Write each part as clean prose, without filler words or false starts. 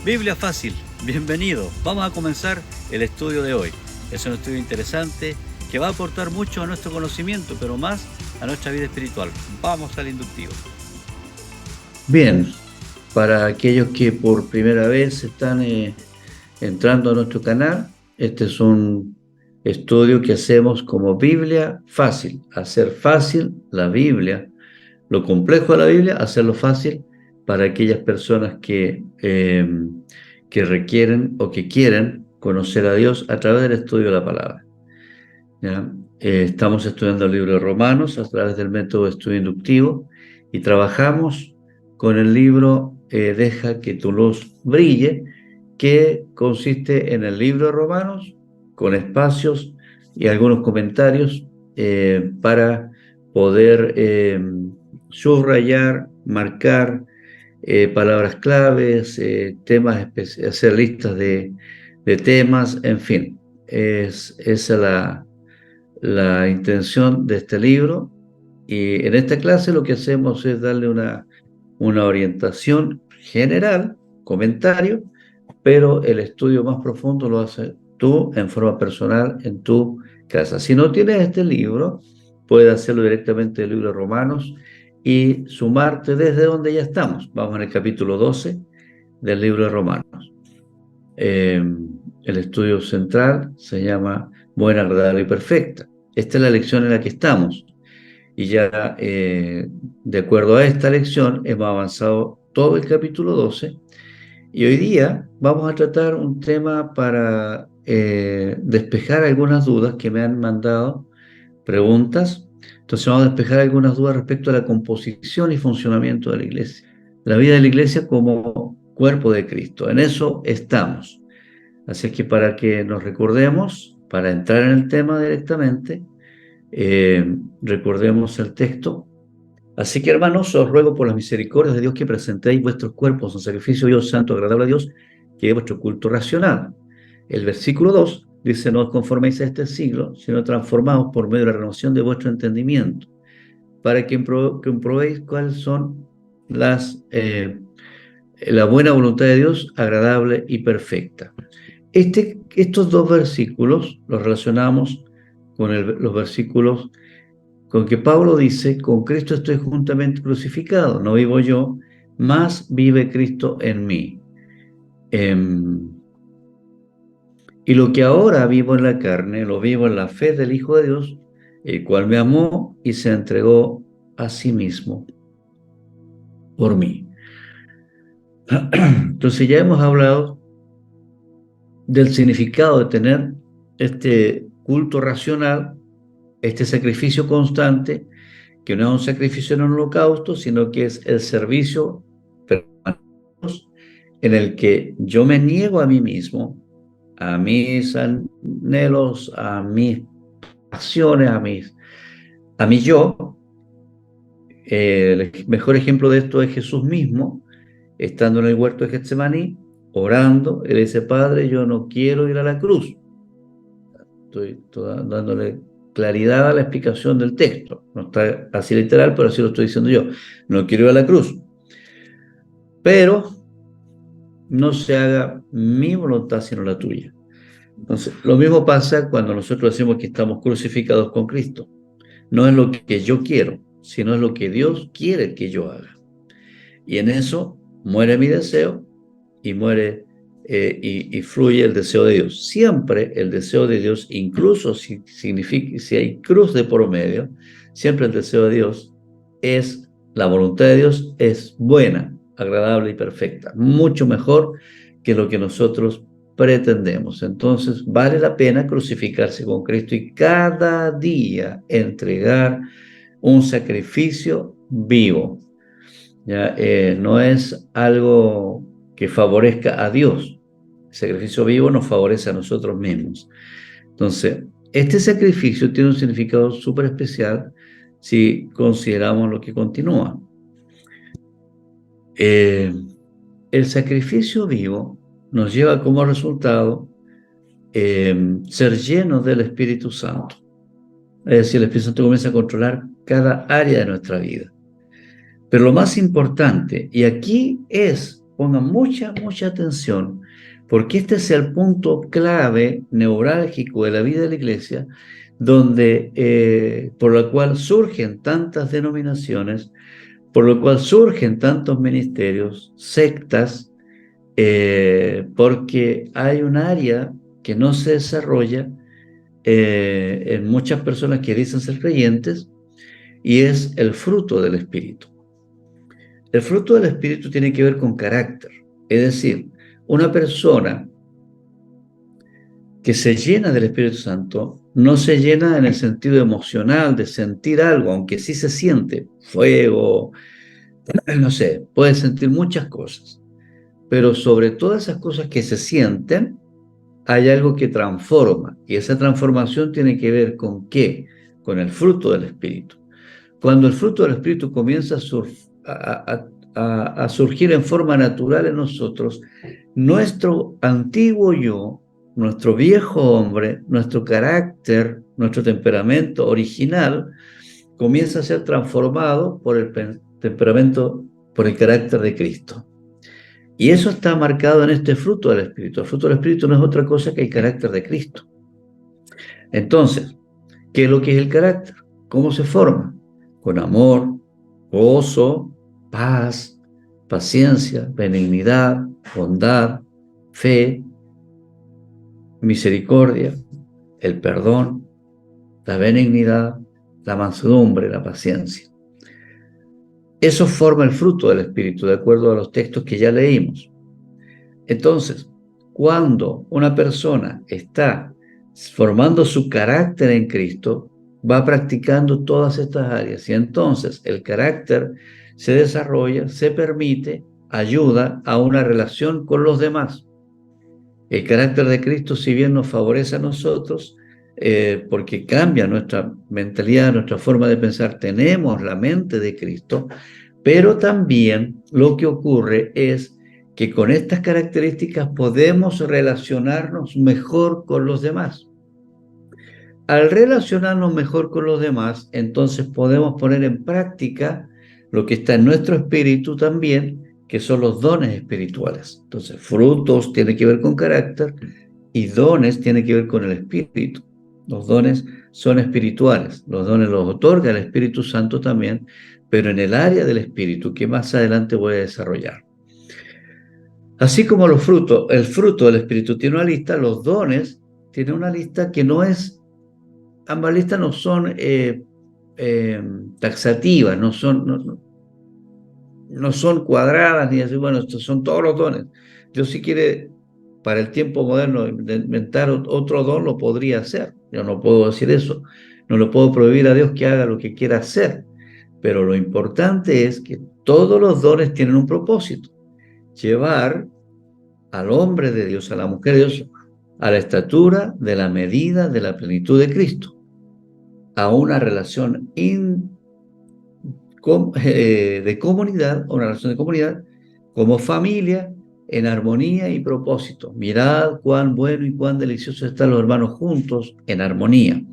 Biblia Fácil, bienvenido. Vamos a comenzar el estudio de hoy. Es un estudio interesante que va a aportar mucho a nuestro conocimiento, pero más a nuestra vida espiritual. Vamos al inductivo. Bien, para aquellos que por primera vez están entrando a nuestro canal, este es un estudio que hacemos como Biblia Fácil. Hacer fácil la Biblia, lo complejo de la Biblia, hacerlo fácil para aquellas personas que requieren o que quieren conocer a Dios a través del estudio de la palabra. ¿Ya? Estamos estudiando el libro de Romanos a través del método de estudio inductivo y trabajamos con el libro Deja que tu luz brille, que consiste en el libro de Romanos con espacios y algunos comentarios para poder subrayar, marcar palabras claves, temas hacer listas de temas, en fin. Esa la intención de este libro, y en esta clase lo que hacemos es darle una orientación general, comentario, pero el estudio más profundo lo haces tú en forma personal en tu casa. Si no tienes este libro, puedes hacerlo directamente del libro de Romanos y sumarte desde donde ya estamos. Vamos en el capítulo 12 del libro de Romanos. El estudio central se llama Buena, Agradable y Perfecta. Esta es la lección en la que estamos. Y ya de acuerdo a esta lección hemos avanzado todo el capítulo 12 y hoy día vamos a tratar un tema para despejar algunas dudas que me han mandado, preguntas. Entonces vamos a despejar algunas dudas respecto a la composición y funcionamiento de la iglesia. La vida de la iglesia como cuerpo de Cristo. En eso estamos. Así que para que nos recordemos, para entrar en el tema directamente, recordemos el texto. Así que, hermanos, os ruego por las misericordias de Dios que presentéis vuestros cuerpos en sacrificio vivo, santo, agradable a Dios, que es vuestro culto racional. El versículo 2 dice: no os conforméis a este siglo, sino transformaos por medio de la renovación de vuestro entendimiento, para que comprobéis cuáles son la buena voluntad de Dios, agradable y perfecta. Estos dos versículos los relacionamos con los versículos con que Pablo dice: con Cristo estoy juntamente crucificado, no vivo yo, mas vive Cristo en mí. Y lo que ahora vivo en la carne, lo vivo en la fe del Hijo de Dios, el cual me amó y se entregó a sí mismo por mí. Entonces ya hemos hablado del significado de tener este culto racional, este sacrificio constante, que no es un sacrificio en un holocausto, sino que es el servicio en el que yo me niego a mí mismo, a mis anhelos, a mis pasiones, a mi yo. El mejor ejemplo de esto es Jesús mismo, estando en el huerto de Getsemaní, orando. Él dice: Padre, yo no quiero ir a la cruz. Estoy dándole claridad a la explicación del texto. No está así literal, pero así lo estoy diciendo yo. No quiero ir a la cruz, pero no se haga mi voluntad sino la tuya. Entonces, lo mismo pasa cuando nosotros decimos que estamos crucificados con Cristo. No es lo que yo quiero, sino es lo que Dios quiere que yo haga. Y en eso muere mi deseo y muere y fluye el deseo de Dios. Siempre el deseo de Dios, incluso si hay cruz de por medio, siempre el deseo de Dios es, la voluntad de Dios es buena, agradable y perfecta, mucho mejor que lo que nosotros pretendemos. Entonces vale la pena crucificarse con Cristo y cada día entregar un sacrificio vivo. ¿Ya? No es algo que favorezca a Dios. El sacrificio vivo nos favorece a nosotros mismos. Entonces, este sacrificio tiene un significado súper especial si consideramos lo que continúa. El sacrificio vivo nos lleva como resultado ser llenos del Espíritu Santo. Es decir, el Espíritu Santo comienza a controlar cada área de nuestra vida. Pero lo más importante, y aquí es pongan mucha, mucha atención, porque este es el punto clave, neurálgico de la vida de la iglesia, donde, por la cual surgen tantas denominaciones, por lo cual surgen tantos ministerios, sectas, porque hay un área que no se desarrolla en muchas personas que dicen ser creyentes, y es el fruto del Espíritu. El fruto del Espíritu tiene que ver con carácter, es decir, una persona que se llena del Espíritu Santo no se llena en el sentido emocional de sentir algo, aunque sí se siente fuego, no sé, puede sentir muchas cosas, pero sobre todas esas cosas que se sienten, hay algo que transforma, y esa transformación tiene que ver ¿con qué? Con el fruto del Espíritu. Cuando el fruto del Espíritu comienza a surgir en forma natural en nosotros, nuestro antiguo yo, nuestro viejo hombre, nuestro carácter, nuestro temperamento original, comienza a ser transformado por el temperamento, por el carácter de Cristo. Y eso está marcado en este fruto del Espíritu. El fruto del Espíritu no es otra cosa que el carácter de Cristo. Entonces, ¿qué es lo que es el carácter? ¿Cómo se forma? Con amor, gozo, paz, paciencia, benignidad, bondad, fe, misericordia, el perdón, la benignidad, la mansedumbre, la paciencia. Eso forma el fruto del Espíritu, de acuerdo a los textos que ya leímos. Entonces, cuando una persona está formando su carácter en Cristo, va practicando todas estas áreas, y entonces el carácter se desarrolla, se permite, ayuda a una relación con los demás. El carácter de Cristo, si bien nos favorece a nosotros, porque cambia nuestra mentalidad, nuestra forma de pensar, tenemos la mente de Cristo, pero también lo que ocurre es que con estas características podemos relacionarnos mejor con los demás. Al relacionarnos mejor con los demás, entonces podemos poner en práctica lo que está en nuestro espíritu también, que son los dones espirituales. Entonces, frutos tiene que ver con carácter y dones tiene que ver con el espíritu. Los dones son espirituales, los dones los otorga el Espíritu Santo también, pero en el área del espíritu que más adelante voy a desarrollar. Así como los frutos, el fruto del espíritu tiene una lista, los dones tienen una lista que no es, ambas listas no son taxativas, no son cuadradas, ni decir, bueno, estos son todos los dones. Yo si quiere, para el tiempo moderno, inventar otro don, lo podría hacer. Yo no puedo decir eso. No le puedo prohibir a Dios que haga lo que quiera hacer. Pero lo importante es que todos los dones tienen un propósito. Llevar al hombre de Dios, a la mujer de Dios, a la estatura de la medida de la plenitud de Cristo, a una relación de comunidad, una relación de comunidad como familia, en armonía y propósito. Mirad cuán bueno y cuán delicioso están los hermanos juntos en armonía.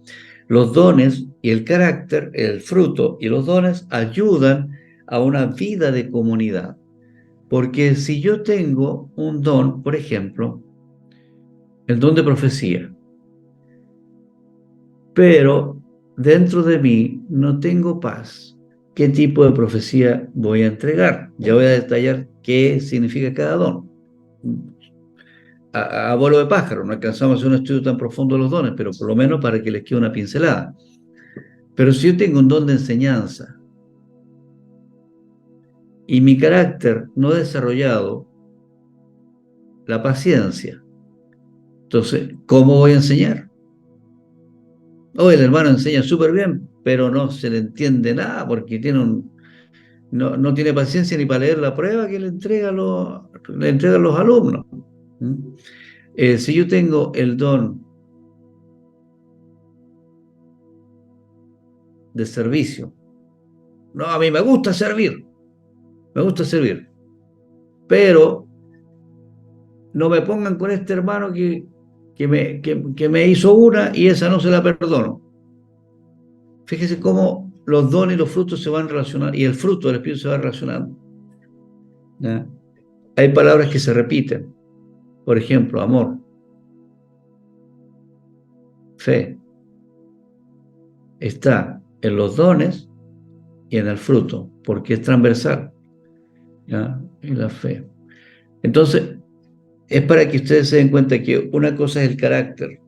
Los dones y el carácter, el fruto y los dones ayudan a una vida de comunidad. Porque si yo tengo un don, por ejemplo, el don de profecía, pero dentro de mí no tengo paz, ¿qué tipo de profecía voy a entregar? Ya voy a detallar qué significa cada don. A vuelo de pájaro, no alcanzamos a hacer un estudio tan profundo de los dones, pero por lo menos para que les quede una pincelada. Pero si yo tengo un don de enseñanza y mi carácter no he desarrollado la paciencia, entonces, ¿cómo voy a enseñar? Oh, el hermano enseña súper bien, pero no se le entiende nada porque no tiene paciencia ni para leer la prueba que le entregan los alumnos. Si yo tengo el don de servicio, no, a mí me gusta servir, pero no me pongan con este hermano que me hizo una y esa no se la perdono. Fíjese cómo los dones y los frutos se van relacionando, y el fruto del Espíritu se va relacionando. ¿Ya? hay palabras que se repiten. Por ejemplo, amor, fe. Está en los dones y en el fruto, porque es transversal, ¿ya? En la fe. Entonces, es para que ustedes se den cuenta que una cosa es el carácter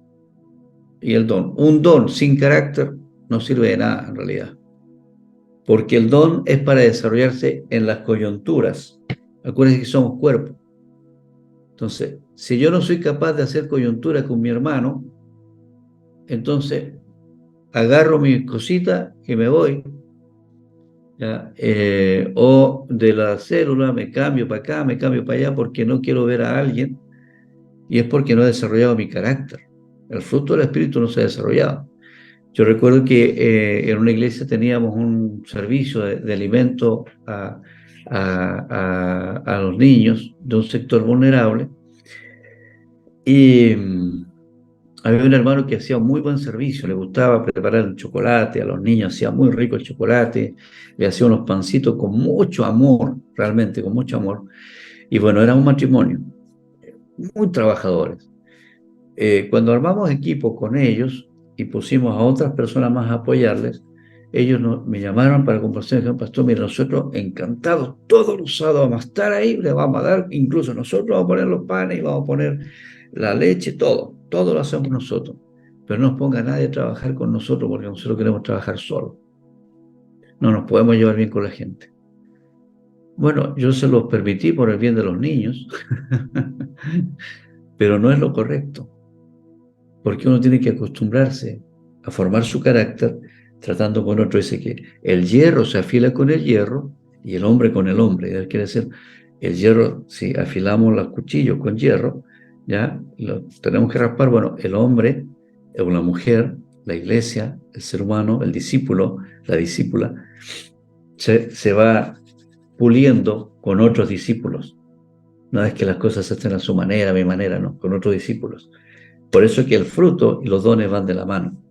y el don. Un don sin carácter no sirve de nada en realidad, porque el don es para desarrollarse en las coyunturas. Acuérdense que somos cuerpo. Entonces, si yo no soy capaz de hacer coyuntura con mi hermano, entonces agarro mis cositas y me voy, ¿ya? O de la célula me cambio para acá, me cambio para allá porque no quiero ver a alguien y es porque no he desarrollado mi carácter. El fruto del Espíritu no se ha desarrollado. Yo recuerdo que en una iglesia teníamos un servicio de alimento a los niños de un sector vulnerable y había un hermano que hacía un muy buen servicio, le gustaba preparar el chocolate a los niños, hacía muy rico el chocolate, le hacía unos pancitos con mucho amor, realmente con mucho amor. Y bueno, era un matrimonio, muy trabajadores. Cuando armamos equipo con ellos y pusimos a otras personas más a apoyarles, ellos me llamaron para conversar y dijeron, pastor, mire, nosotros encantados, todos los sábados vamos a estar ahí, le vamos a dar, incluso nosotros vamos a poner los panes y vamos a poner la leche, todo lo hacemos nosotros. Pero no nos ponga a nadie a trabajar con nosotros porque nosotros queremos trabajar solos. No nos podemos llevar bien con la gente. Bueno, yo se los permití por el bien de los niños, pero no es lo correcto. Porque uno tiene que acostumbrarse a formar su carácter tratando con otro. Dice que el hierro se afila con el hierro y el hombre con el hombre. Quiere decir, el hierro, si afilamos los cuchillos con hierro, ya lo tenemos que raspar. Bueno, el hombre o la mujer, la iglesia, el ser humano, el discípulo, la discípula, se va puliendo con otros discípulos. No es que las cosas se hacen a su manera, a mi manera, no, con otros discípulos. Por eso es que el fruto y los dones van de la mano.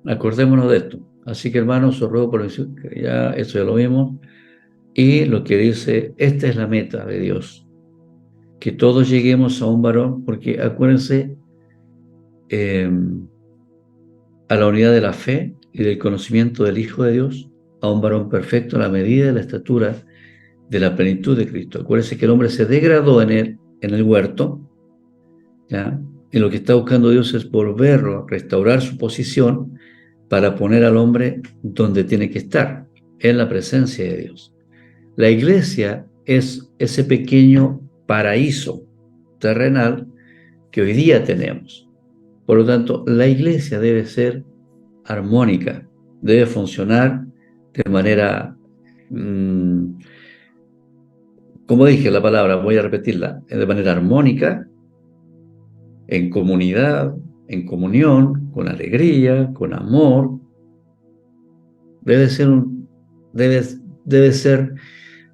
Acordémonos de esto. Así que, hermanos, os ruego por que ya eso ya lo vimos. Y lo que dice, esta es la meta de Dios. Que todos lleguemos a un varón, porque acuérdense, a la unidad de la fe y del conocimiento del Hijo de Dios, a un varón perfecto a la medida de la estatura de la plenitud de Cristo. Acuérdense que el hombre se degradó en el huerto, ¿ya? Y lo que está buscando Dios es volverlo, restaurar su posición para poner al hombre donde tiene que estar, en la presencia de Dios. La iglesia es ese pequeño paraíso terrenal que hoy día tenemos. Por lo tanto, la iglesia debe ser armónica, debe funcionar de manera, como dije la palabra, voy a repetirla, de manera armónica, en comunidad, en comunión, con alegría, con amor. Debe ser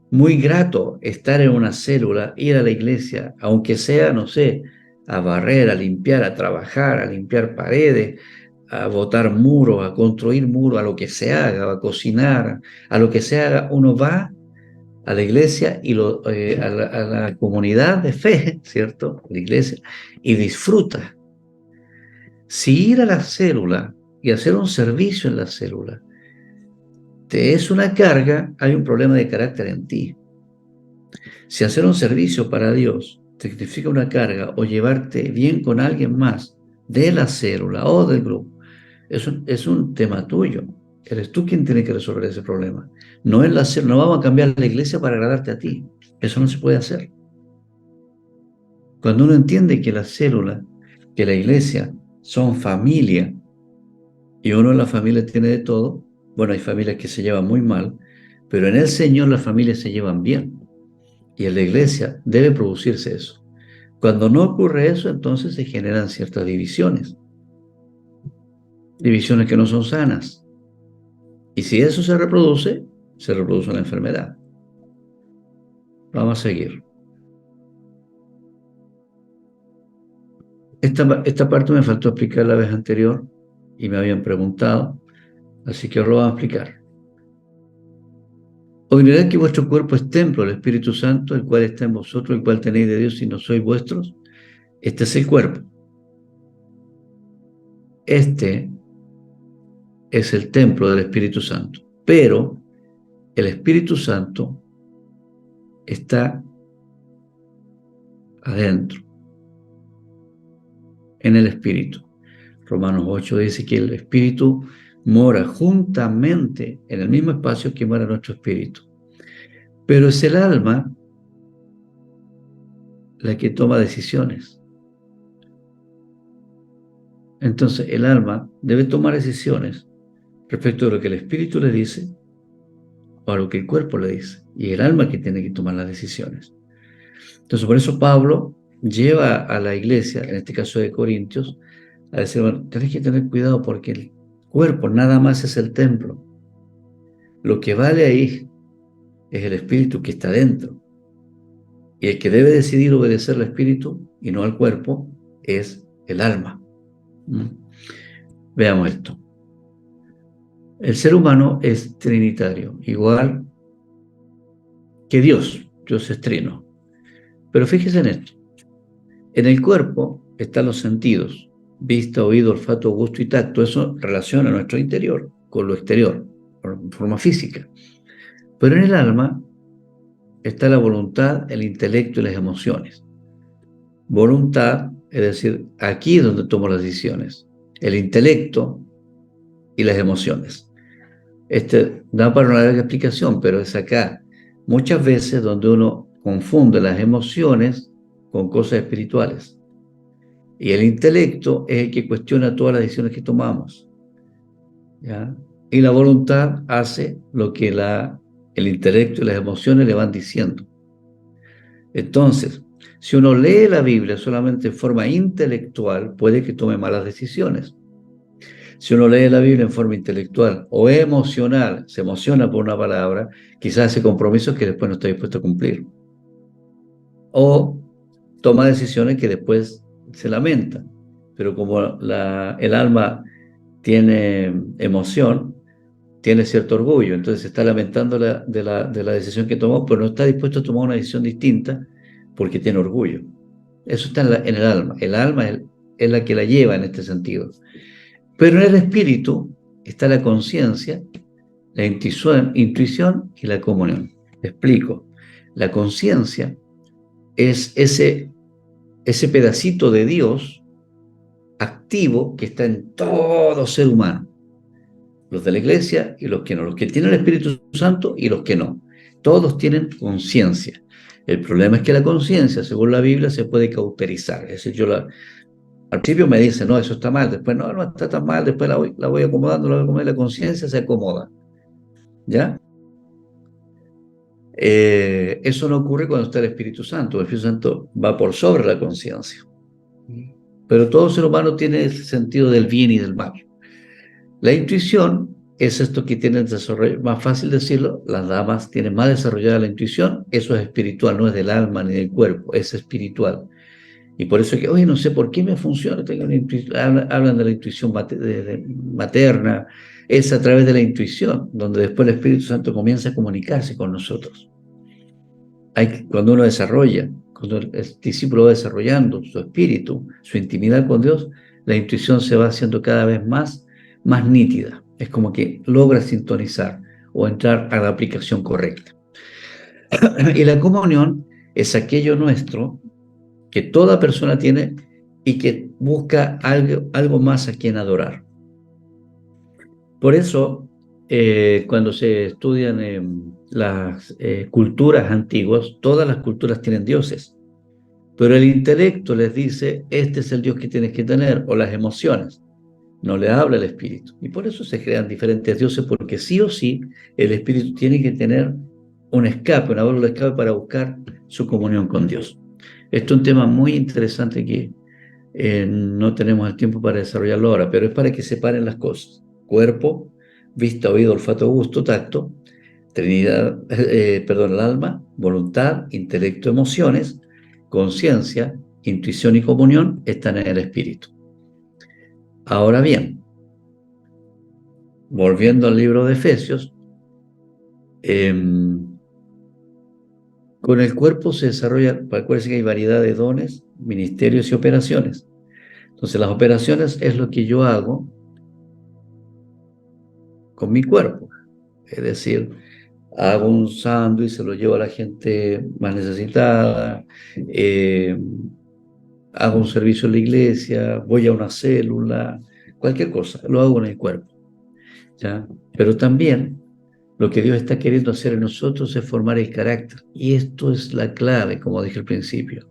muy grato estar en una célula, ir a la iglesia, aunque sea, no sé, a barrer, a limpiar, a trabajar, a limpiar paredes, a botar muros, a construir muros, a lo que se haga, a cocinar, a lo que se haga, uno va a la iglesia y a la comunidad de fe, ¿cierto? La iglesia, y disfruta. Si ir a la célula y hacer un servicio en la célula te es una carga, hay un problema de carácter en ti. Si hacer un servicio para Dios te significa una carga o llevarte bien con alguien más de la célula o del grupo, es un tema tuyo. Eres tú quien tiene que resolver ese problema. No es la célula, no vamos a cambiar la iglesia para agradarte a ti. Eso no se puede hacer. Cuando uno entiende que la célula, que la iglesia son familia y uno en la familia tiene de todo, bueno, hay familias que se llevan muy mal, pero en el Señor las familias se llevan bien. Y en la iglesia debe producirse eso. Cuando no ocurre eso, entonces se generan ciertas divisiones. Divisiones que no son sanas. Y si eso se reproduce la enfermedad. Vamos a seguir. Esta parte me faltó explicar la vez anterior y me habían preguntado, así que os lo voy a explicar. ¿O ignoráis que vuestro cuerpo es templo del Espíritu Santo, el cual está en vosotros, el cual tenéis de Dios y no sois vuestros? Este es el cuerpo. Este es el templo del Espíritu Santo. Pero el Espíritu Santo está adentro, en el Espíritu. Romanos 8 dice que el Espíritu mora juntamente en el mismo espacio que mora nuestro Espíritu. Pero es el alma la que toma decisiones. Entonces el alma debe tomar decisiones respecto a lo que el Espíritu le dice o a lo que el cuerpo le dice. Y el alma que tiene que tomar las decisiones. Entonces por eso Pablo lleva a la iglesia, en este caso de Corintios, a decir, bueno, tenés que tener cuidado porque el cuerpo nada más es el templo. Lo que vale ahí es el espíritu que está dentro. Y el que debe decidir obedecer al espíritu y no al cuerpo es el alma. Veamos esto. El ser humano es trinitario, igual que Dios. Dios es trino. Pero fíjese en esto. En el cuerpo están los sentidos, vista, oído, olfato, gusto y tacto. Eso relaciona nuestro interior con lo exterior, en forma física. Pero en el alma está la voluntad, el intelecto y las emociones. Voluntad, es decir, aquí es donde tomo las decisiones. El intelecto y las emociones. Da para una larga explicación, pero es acá. Muchas veces donde uno confunde las emociones con cosas espirituales. Y el intelecto es el que cuestiona todas las decisiones que tomamos. ¿Ya? Y la voluntad hace lo que el intelecto y las emociones le van diciendo. Entonces, si uno lee la Biblia solamente en forma intelectual, puede que tome malas decisiones. Si uno lee la Biblia en forma intelectual o emocional, se emociona por una palabra, quizás hace compromisos que después no está dispuesto a cumplir. O toma decisiones que después se lamentan. Pero como el alma tiene emoción, tiene cierto orgullo, entonces se está lamentando de la decisión que tomó, pero no está dispuesto a tomar una decisión distinta porque tiene orgullo. Eso está en el alma. El alma es la que la lleva en este sentido. Pero en el espíritu está la conciencia, la intuición y la comunión. Te explico. La conciencia es ese pedacito de Dios activo que está en todo ser humano. Los de la iglesia y los que no. Los que tienen el Espíritu Santo y los que no. Todos tienen conciencia. El problema es que la conciencia, según la Biblia, se puede cauterizar. Es decir, al principio me dice, no, eso está mal. Después, no está tan mal. Después la voy acomodando, la conciencia se acomoda. ¿Ya? Eso no ocurre cuando está el Espíritu Santo. El Espíritu Santo va por sobre la conciencia. Pero todo ser humano tiene ese sentido del bien y del mal. La intuición es esto que tienen desarrollo, más fácil decirlo, las damas tienen más desarrollada la intuición, eso es espiritual, no es del alma ni del cuerpo, es espiritual. Y por eso que, oye, no sé por qué me funciona, tengo una intuición, hablan de la intuición materna, es a través de la intuición, donde después el Espíritu Santo comienza a comunicarse con nosotros. Cuando uno desarrolla, cuando el discípulo va desarrollando su espíritu, su intimidad con Dios, la intuición se va haciendo cada vez más nítida. Es como que logra sintonizar o entrar a la aplicación correcta. Y la comunión es aquello nuestro que toda persona tiene y que busca algo más a quien adorar. Por eso, cuando se estudian las culturas antiguas, todas las culturas tienen dioses. Pero el intelecto les dice, este es el Dios que tienes que tener, o las emociones. No le habla el espíritu. Y por eso se crean diferentes dioses, porque sí o sí el espíritu tiene que tener un escape, una válvula de escape para buscar su comunión con Dios. Esto es un tema muy interesante que no tenemos el tiempo para desarrollarlo ahora, pero es para que separen las cosas. Cuerpo, vista, oído, olfato, gusto, tacto, Trinidad, el alma, voluntad, intelecto, emociones, conciencia, intuición y comunión están en el espíritu. Ahora bien, volviendo al libro de Efesios, Con el cuerpo se desarrolla, acuérdense que hay variedad de dones, ministerios y operaciones. Entonces, las operaciones es lo que yo hago con mi cuerpo. Es decir, hago un sándwich, se lo llevo a la gente más necesitada, hago un servicio en la iglesia, voy a una célula, cualquier cosa, lo hago en el cuerpo, ¿ya? Pero también lo que Dios está queriendo hacer en nosotros es formar el carácter. Y esto es la clave, como dije al principio.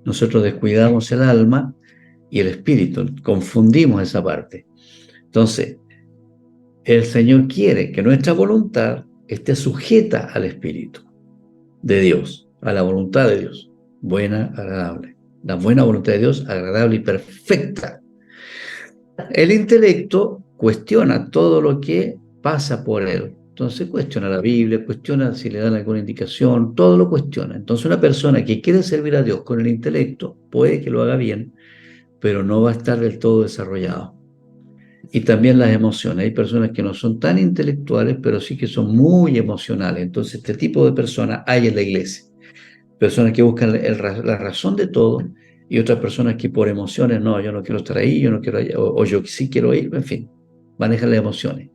Nosotros descuidamos el alma y el espíritu, confundimos esa parte. Entonces, el Señor quiere que nuestra voluntad esté sujeta al espíritu de Dios, a la voluntad de Dios, buena, agradable. La buena voluntad de Dios, agradable y perfecta. El intelecto cuestiona todo lo que pasa por él. Entonces cuestiona la Biblia, cuestiona si le dan alguna indicación, todo lo cuestiona. Entonces una persona que quiere servir a Dios con el intelecto puede que lo haga bien, pero no va a estar del todo desarrollado. Y también las emociones. Hay personas que no son tan intelectuales, pero sí que son muy emocionales. Entonces este tipo de personas hay en la iglesia. Personas que buscan la razón de todo y otras personas que por emociones, no, yo no quiero estar ahí, yo no quiero allá, o yo sí quiero ir, en fin, manejan las emociones.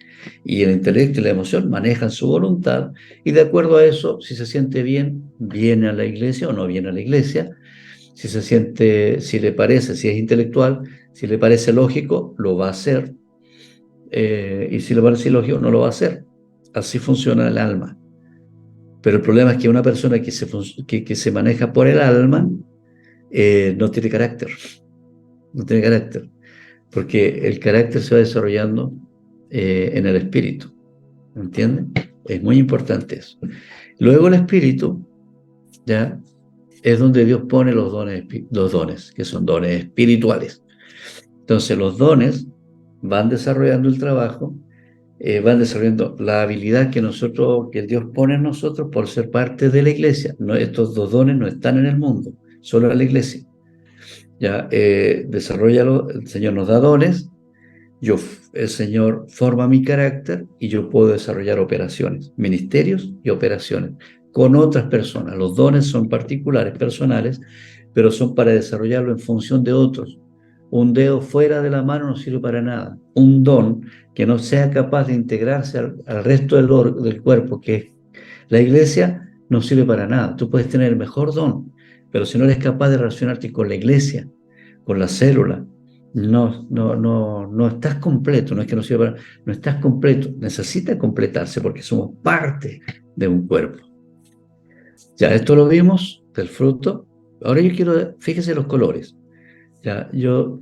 Y el intelecto y la emoción manejan su voluntad y de acuerdo a eso, si se siente bien, viene a la iglesia o no viene a la iglesia. Si se siente, si le parece, si es intelectual, si le parece lógico, lo va a hacer. Y si le parece ilógico, no lo va a hacer. Así funciona el alma. Pero el problema es que una persona que se maneja por el alma no tiene carácter. No tiene carácter. Porque el carácter se va desarrollando en el espíritu. ¿Entienden? Es muy importante eso. Luego el espíritu, ya, es donde Dios pone los dones, que son dones espirituales. Entonces los dones van desarrollando el trabajo, van desarrollando la habilidad que Dios pone en nosotros por ser parte de la iglesia. No, estos dos dones no están en el mundo, solo en la iglesia. Ya, desarrollalo, el Señor nos da dones, el Señor forma mi carácter y yo puedo desarrollar operaciones, ministerios y operaciones con otras personas. Los dones son particulares, personales, pero son para desarrollarlo en función de otros. Un dedo fuera de la mano no sirve para nada. Un don que no sea capaz de integrarse al resto del cuerpo, que es la iglesia, no sirve para nada. Tú puedes tener el mejor don, pero si no eres capaz de relacionarte con la iglesia, con la célula, no estás completo. No es que no sirva para, no estás completo. Necesita completarse porque somos parte de un cuerpo. Ya, esto lo vimos del fruto. Ahora yo quiero, fíjese los colores. Ya, yo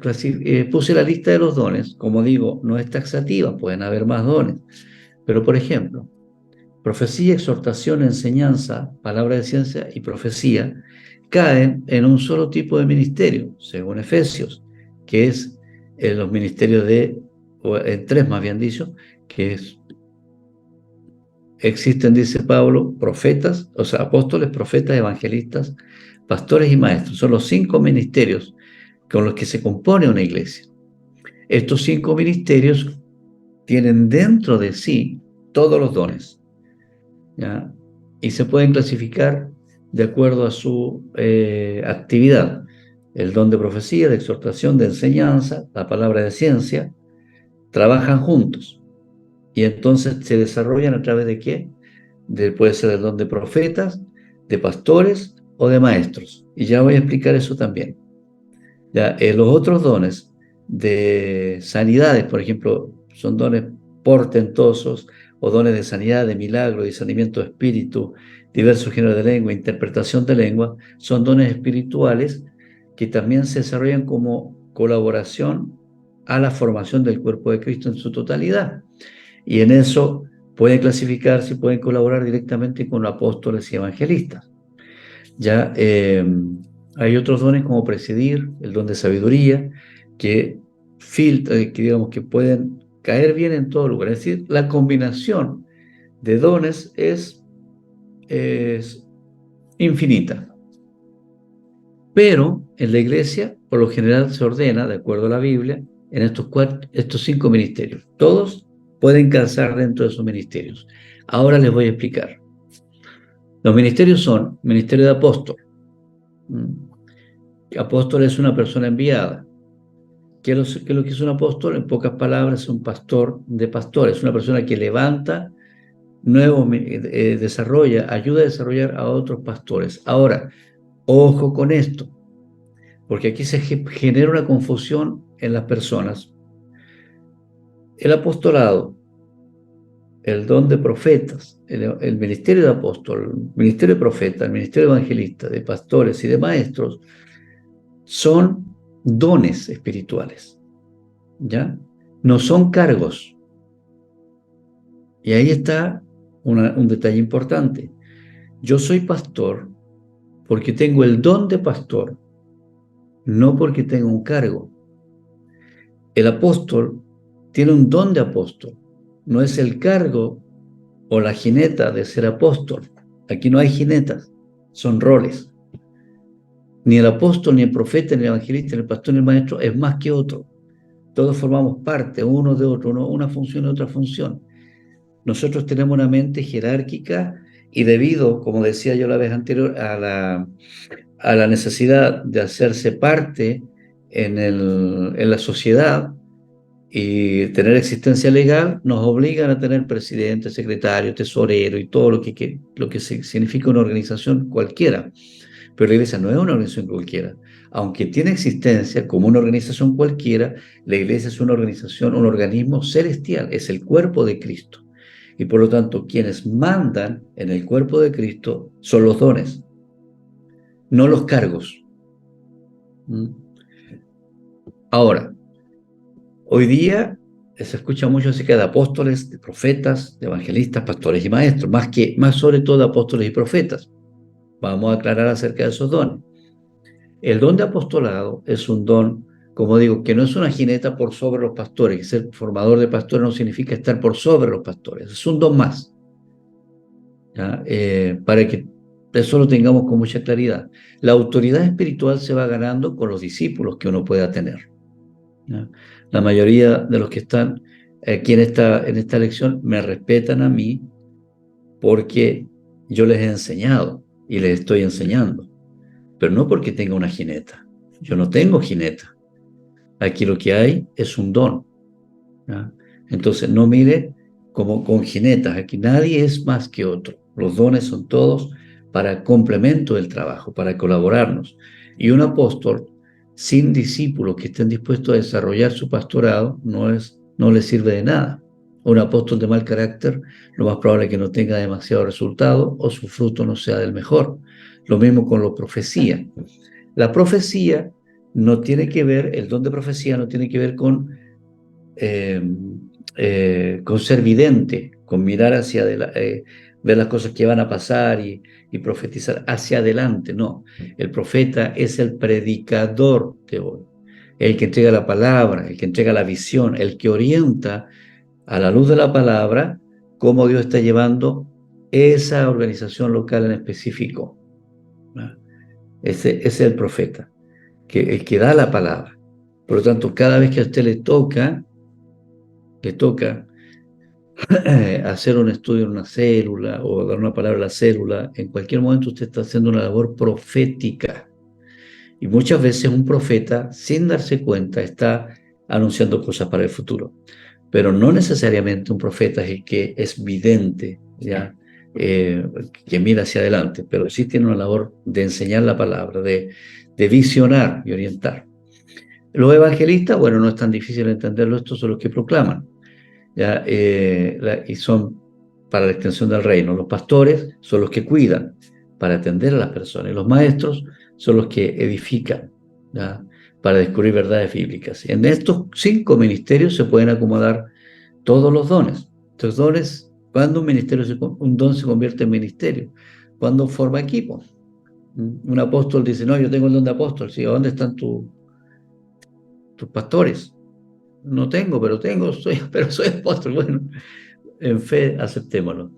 puse la lista de los dones. Como digo, no es taxativa, pueden haber más dones. Pero, por ejemplo, profecía, exhortación, enseñanza, palabra de ciencia y profecía caen en un solo tipo de ministerio, según Efesios, que es los ministerios en tres más bien dicho, que existen, dice Pablo, profetas, o sea, apóstoles, profetas, evangelistas, pastores y maestros. Son los 5 ministerios con los que se compone una iglesia. Estos 5 ministerios tienen dentro de sí todos los dones, ¿ya? Y se pueden clasificar de acuerdo a su actividad. El don de profecía, de exhortación, de enseñanza, la palabra de ciencia, trabajan juntos. Y entonces se desarrollan a través de qué? Puede ser el don de profetas, de pastores o de maestros. Y ya voy a explicar eso también. Ya, los otros dones de sanidades, por ejemplo, son dones portentosos o dones de sanidad, de milagro, discernimiento de espíritu, diversos géneros de lengua, interpretación de lengua, son dones espirituales que también se desarrollan como colaboración a la formación del cuerpo de Cristo en su totalidad. Y en eso pueden clasificarse y pueden colaborar directamente con apóstoles y evangelistas. Ya hay otros dones como presidir, el don de sabiduría, que filtra, que digamos que pueden caer bien en todo lugar. Es decir, la combinación de dones es infinita. Pero en la iglesia, por lo general, se ordena, de acuerdo a la Biblia, en estos 5 ministerios. Todos pueden calzar dentro de esos ministerios. Ahora les voy a explicar. Los ministerios son ministerio de apóstol. Apóstol es una persona enviada. ¿Qué es lo que es un apóstol? En pocas palabras, es un pastor de pastores, una persona que levanta, desarrolla, ayuda a desarrollar a otros pastores. Ahora, ojo con esto, porque aquí se genera una confusión en las personas. El apostolado, el don de profetas, el ministerio de apóstol, el ministerio de profeta, el ministerio de evangelista, de pastores y de maestros, son dones espirituales, ¿ya? No son cargos. Y ahí está un detalle importante. Yo soy pastor porque tengo el don de pastor, no porque tengo un cargo. El apóstol tiene un don de apóstol, no es el cargo o la jineta de ser apóstol. Aquí no hay jinetas, son roles. Ni el apóstol, ni el profeta, ni el evangelista, ni el pastor, ni el maestro es más que otro. Todos formamos parte uno de otro, una función y otra función. Nosotros tenemos una mente jerárquica y debido, como decía yo la vez anterior, a la necesidad de hacerse parte en la sociedad y tener existencia legal, nos obligan a tener presidente, secretario, tesorero y todo lo que significa una organización cualquiera. Pero la iglesia no es una organización cualquiera. Aunque tiene existencia como una organización cualquiera, la iglesia es una organización, un organismo celestial, es el cuerpo de Cristo. Y por lo tanto, quienes mandan en el cuerpo de Cristo son los dones, no los cargos. Ahora, hoy día se escucha mucho acerca de apóstoles, de profetas, de evangelistas, pastores y maestros, más sobre todo de apóstoles y profetas. Vamos a aclarar acerca de esos dones. El don de apostolado es un don, como digo, que no es una jineta por sobre los pastores. Ser formador de pastores no significa estar por sobre los pastores, es un don más. ¿Ya? Para que eso lo tengamos con mucha claridad. La autoridad espiritual se va ganando con los discípulos que uno pueda tener. ¿Ya? La mayoría de los que están aquí en esta lección me respetan a mí porque yo les he enseñado y les estoy enseñando, pero no porque tenga una jineta. Yo no tengo jineta. Aquí lo que hay es un don. ¿Ya? Entonces, no mire como con jinetas. Aquí nadie es más que otro. Los dones son todos para complemento del trabajo, para colaborarnos. Y un apóstol sin discípulos que estén dispuestos a desarrollar su pastorado no le sirve de nada. Un apóstol de mal carácter, lo más probable es que no tenga demasiado resultado o su fruto no sea del mejor. Lo mismo con la profecía. La profecía no tiene que ver, el don de profecía no tiene que ver con ser vidente, con mirar ver las cosas que van a pasar y profetizar hacia adelante. No, el profeta es el predicador de hoy, el que entrega la palabra, el que entrega la visión, el que orienta a la luz de la palabra cómo Dios está llevando esa organización local en específico. ¿No? Ese es el profeta, el que da la palabra. Por lo tanto, cada vez que a usted le toca hacer un estudio en una célula o dar una palabra a la célula, en cualquier momento usted está haciendo una labor profética. Y muchas veces un profeta, sin darse cuenta, está anunciando cosas para el futuro. Pero no necesariamente un profeta es el que es vidente, ¿ya? Que mira hacia adelante, pero sí tiene una labor de enseñar la palabra, de visionar y orientar. Los evangelistas, bueno, no es tan difícil entenderlo, estos son los que proclaman. ¿Ya? Y son para la extensión del reino. Los pastores son los que cuidan para atender a las personas. Y los maestros son los que edifican, ¿ya? Para descubrir verdades bíblicas. En estos 5 ministerios se pueden acomodar todos los dones. Estos dones, cuando un don se convierte en ministerio, cuando forma equipo. Un apóstol dice, no, yo tengo el don de apóstol. Sí, ¿dónde están tus pastores? No tengo, pero soy apóstol. Bueno, en fe aceptémoslo.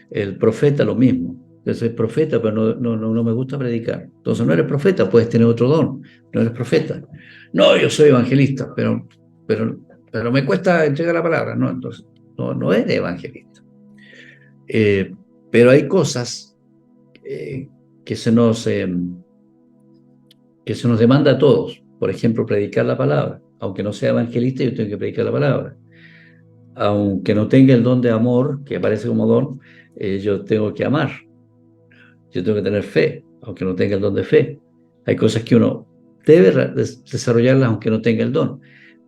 El profeta lo mismo. Yo soy profeta, pero no me gusta predicar. Entonces no eres profeta, puedes tener otro don. No eres profeta. No, yo soy evangelista, pero me cuesta entregar la palabra. No, entonces no eres evangelista. Pero hay cosas que que se nos demanda a todos. Por ejemplo, predicar la palabra. Aunque no sea evangelista, yo tengo que predicar la palabra. Aunque no tenga el don de amor, que aparece como don, yo tengo que amar. Yo tengo que tener fe, aunque no tenga el don de fe. Hay cosas que uno debe desarrollarlas aunque no tenga el don,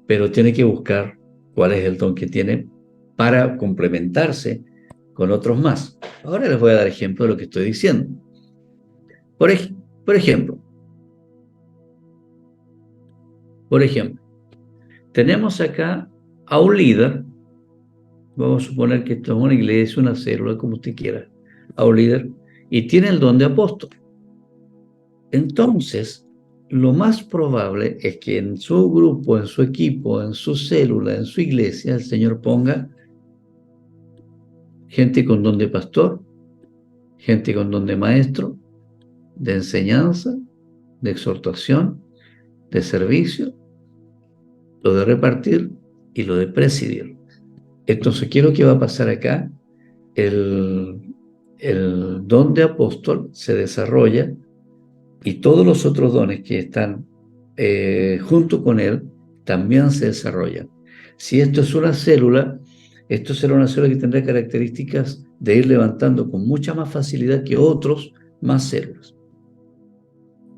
pero tiene que buscar cuál es el don que tiene para complementarse con otros más. Ahora les voy a dar ejemplo de lo que estoy diciendo. Por, ej por ejemplo, tenemos acá a un líder. Vamos a suponer que esto es una iglesia, una célula, como usted quiera, a un líder, y tiene el don de apóstol. Entonces, lo más probable es que en su grupo, en su equipo, en su célula, en su iglesia, el Señor ponga gente con don de pastor, gente con don de maestro, de enseñanza, de exhortación, de servicio, lo de repartir y lo de presidir. Entonces, ¿qué es lo que va a pasar acá? El don de apóstol se desarrolla y todos los otros dones que están junto con él también se desarrollan. Si esto es una célula, esto será una célula que tendrá características de ir levantando con mucha más facilidad que otros más células.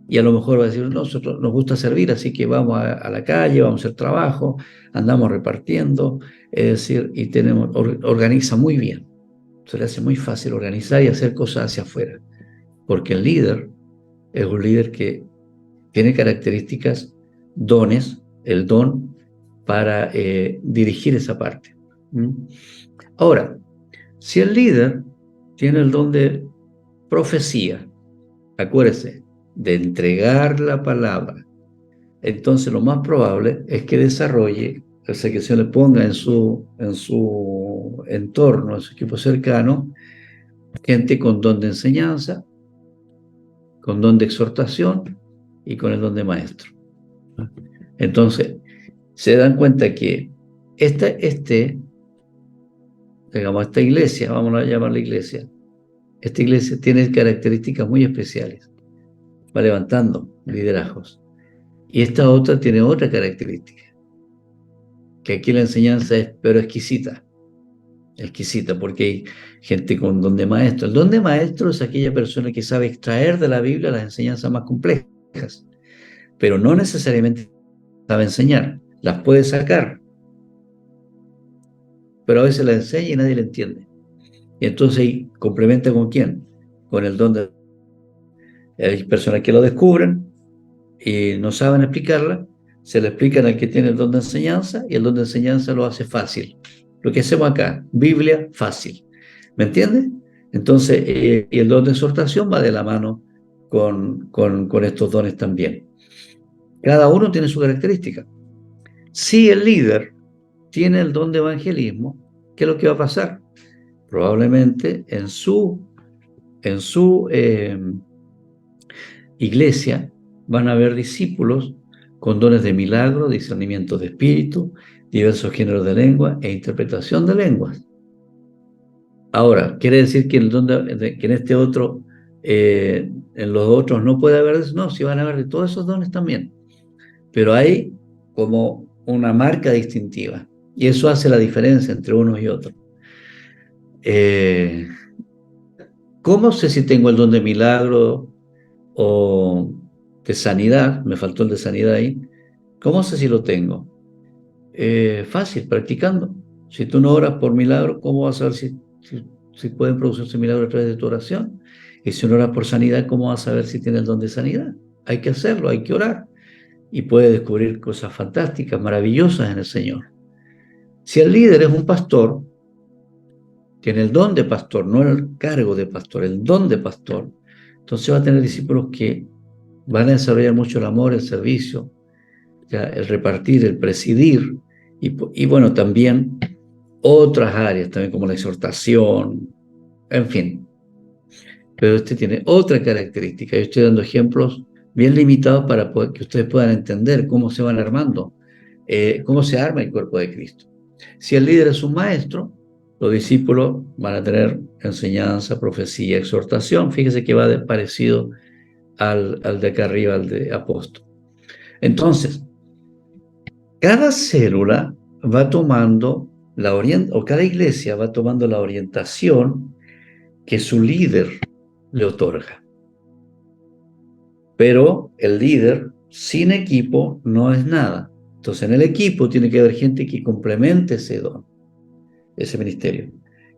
Y a lo mejor va a decir, no, nosotros nos gusta servir, así que vamos a la calle, vamos a hacer trabajo, andamos repartiendo, es decir, y organiza muy bien. Se le hace muy fácil organizar y hacer cosas hacia afuera, porque el líder es un líder que tiene características, dones, el don para dirigir esa parte. Ahora, si el líder tiene el don de profecía, acuérdese, de entregar la palabra, entonces lo más probable es que desarrolle, o sea, que se le ponga en su entorno, en su equipo cercano, gente con don de enseñanza, con don de exhortación y con el don de maestro. Entonces, se dan cuenta que esta iglesia, vamos a llamarla iglesia, esta iglesia tiene características muy especiales, va levantando liderazgos. Y esta otra tiene otra característica, que aquí la enseñanza es pero exquisita, porque hay gente con don de maestro. El don de maestro es aquella persona que sabe extraer de la Biblia las enseñanzas más complejas, pero no necesariamente sabe enseñar, las puede sacar, pero a veces las enseña y nadie la entiende. Y entonces complementa ¿con quién? Con el don de... Hay personas que lo descubren y no saben explicarla, se le explican al que tiene el don de enseñanza y el don de enseñanza lo hace fácil. Lo que hacemos acá, Biblia fácil. ¿Me entiendes? Entonces, y el don de exhortación va de la mano con estos dones también. Cada uno tiene su característica. Si el líder tiene el don de evangelismo, ¿qué es lo que va a pasar? Probablemente en su iglesia van a haber discípulos con dones de milagro, discernimiento de espíritu, diversos géneros de lengua e interpretación de lenguas. Ahora, ¿quiere decir que, que en este otro, en los otros no puede haber? No, sí van a haber de todos esos dones también. Pero hay como una marca distintiva. Y eso hace la diferencia entre unos y otros. ¿Cómo sé si tengo el don de milagro o de sanidad? Me faltó el de sanidad ahí. ¿Cómo sé si lo tengo? Fácil, practicando. Si tú no oras por milagro, ¿cómo vas a saber si pueden producirse milagros a través de tu oración? Y si no oras por sanidad, ¿cómo vas a saber si tienes el don de sanidad? Hay que hacerlo, hay que orar. Y puedes descubrir cosas fantásticas, maravillosas en el Señor. Si el líder es un pastor, tiene el don de pastor, no el cargo de pastor, el don de pastor, entonces va a tener discípulos que van a desarrollar mucho el amor, el servicio, ya, el repartir, el presidir, y bueno, también otras áreas, también como la exhortación, en fin. Pero este tiene otra característica. Yo estoy dando ejemplos bien limitados para que ustedes puedan entender cómo se van armando, cómo se arma el cuerpo de Cristo. Si el líder es un maestro, Los discípulos van a tener enseñanza, profecía, exhortación. Fíjese que va parecido al de acá arriba, al de apóstol. Entonces, cada célula va tomando o cada iglesia va tomando la orientación que su líder le otorga. Pero el líder sin equipo no es nada. Entonces, en el equipo tiene que haber gente que complemente ese don, ese ministerio.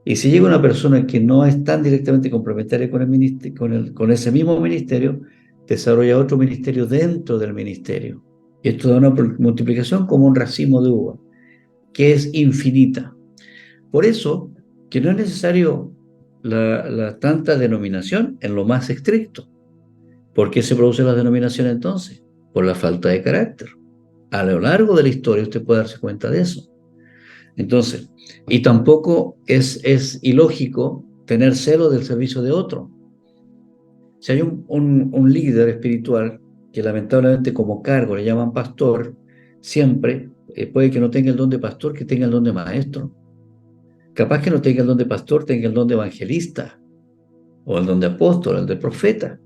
Y si llega una persona que no es tan directamente complementaria con el ministerio, con ese mismo ministerio, desarrolla otro ministerio dentro del ministerio. Y esto da una multiplicación como un racimo de uva, que es infinita. Por eso, que no es necesario la tanta denominación en lo más estricto. ¿Por qué se produce la denominación entonces? Por la falta de carácter. A lo largo de la historia usted puede darse cuenta de eso. Entonces, y tampoco es ilógico tener celo del servicio de otro. Si hay un líder espiritual que lamentablemente como cargo le llaman pastor, siempre puede que no tenga el don de pastor, que tenga el don de maestro. Capaz que no tenga el don de pastor, tenga el don de evangelista, o el don de apóstol, el de profeta.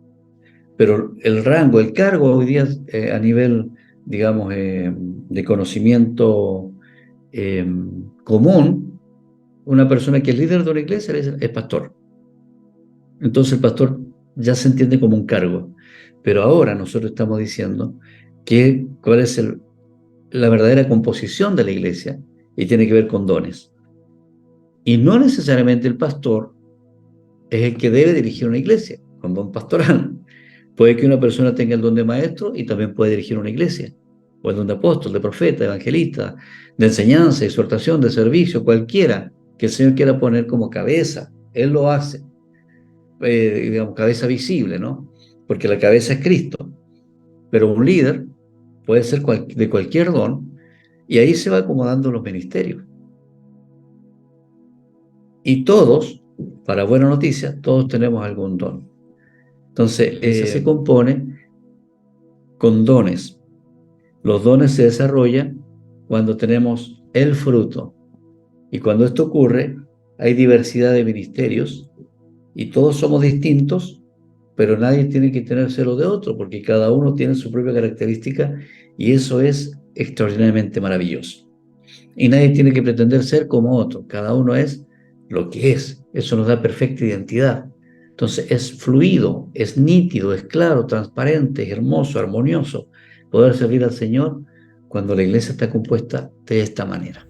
Pero el rango, el cargo hoy día a nivel, digamos, de conocimiento común, una persona que es líder de una iglesia es pastor. Entonces el pastor ya se entiende como un cargo. Pero ahora nosotros estamos diciendo cuál es la verdadera composición de la iglesia y tiene que ver con dones. Y no necesariamente el pastor es el que debe dirigir una iglesia con don pastoral. Puede que una persona tenga el don de maestro y también puede dirigir una iglesia, o el don de apóstol, de profeta, de evangelista, de enseñanza, exhortación, de servicio, cualquiera que el Señor quiera poner como cabeza. Él lo hace, digamos, cabeza visible, ¿no? Porque la cabeza es Cristo. Pero un líder puede ser de cualquier don y ahí se va acomodando los ministerios. Y todos, para buena noticia, todos tenemos algún don. Entonces, se compone con dones. Los dones se desarrollan cuando tenemos el fruto. Y cuando esto ocurre, hay diversidad de ministerios y todos somos distintos, pero nadie tiene que tener celo de otro, porque cada uno tiene su propia característica y eso es extraordinariamente maravilloso. Y nadie tiene que pretender ser como otro, cada uno es lo que es. Eso nos da perfecta identidad. Entonces es fluido, es nítido, es claro, transparente, es hermoso, armonioso poder servir al Señor cuando la iglesia está compuesta de esta manera.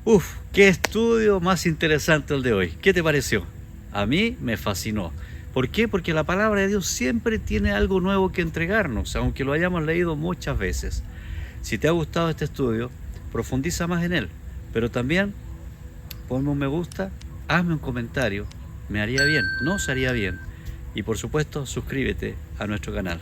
Uf, qué estudio más interesante el de hoy. ¿Qué te pareció? A mí me fascinó. ¿Por qué? Porque la palabra de Dios siempre tiene algo nuevo que entregarnos, aunque lo hayamos leído muchas veces. Si te ha gustado este estudio, profundiza más en él, pero también ponme un me gusta, hazme un comentario, me haría bien, nos haría bien. Y por supuesto, suscríbete a nuestro canal.